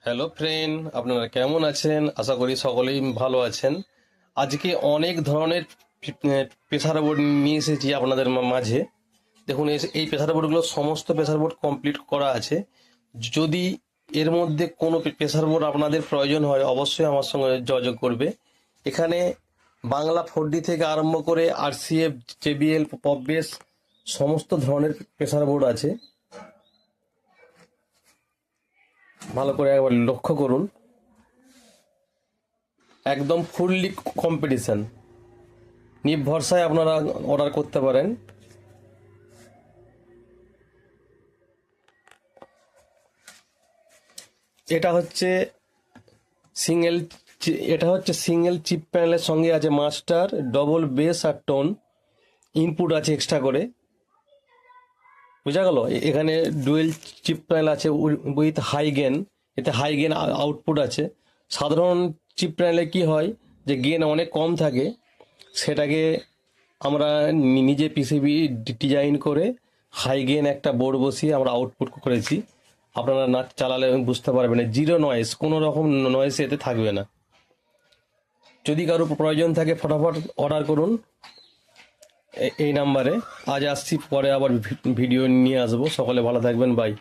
Hello friend, আপনারা কেমন আছেন? আশা করি সকলেই ভালো আছেন। আজকে অনেক ধরনের প্রেসার বোর্ড নিয়ে এসেছি আপনাদের মাঝে। দেখুন, এই প্রেসার বোর্ডগুলো সমস্ত প্রেসার বোর্ড কমপ্লিট করা আছে। যদি এর মধ্যে কোনো প্রেসার বোর্ড আপনাদের প্রয়োজন হয়, অবশ্যই আমার সঙ্গে যোগাযোগ করবে। এখানে বাংলা 4D থেকে আরম্ভ করে RCF, JBL, পপবেস সমস্ত ধরনের প্রেসার বোর্ড আছে। ভালো করে একবার লক্ষ্য করুন, একদম ফুললি কম্পিটিশন। নির্ভরসায় আপনারা অর্ডার করতে পারেন। এটা হচ্ছে সিঙ্গেল সিঙ্গেল চিপ প্যানেলের সঙ্গে আছে মাস্টার, ডবল বেস আর টোন। ইনপুট আছে এক্সট্রা করে, বোঝা গেল? এখানে ডুয়েল চিপ প্যানেল আছে উইথ হাই গেন। এতে হাই গেন আউটপুট আছে। সাধারণ চিপ প্যানেলে কি হয় যে গেন অনেক কম থাকে, সেটাকে আমরা নিজে পিসিবি ডিজাইন করে হাই গেন একটা বোর্ড বসিয়ে আমরা আউটপুট করেছি। আপনারা না চালালে বুঝতে পারবেন না, জিরো নয়েজ, কোনো রকম নয়েজ এতে থাকবে না। যদি কারো প্রয়োজন থাকে ফটাফট অর্ডার করুন এই নাম্বারে। আজ আসছি, পরে আবার ভিডিও নিয়ে আসবো। সকলে ভালো থাকবেন, বাই।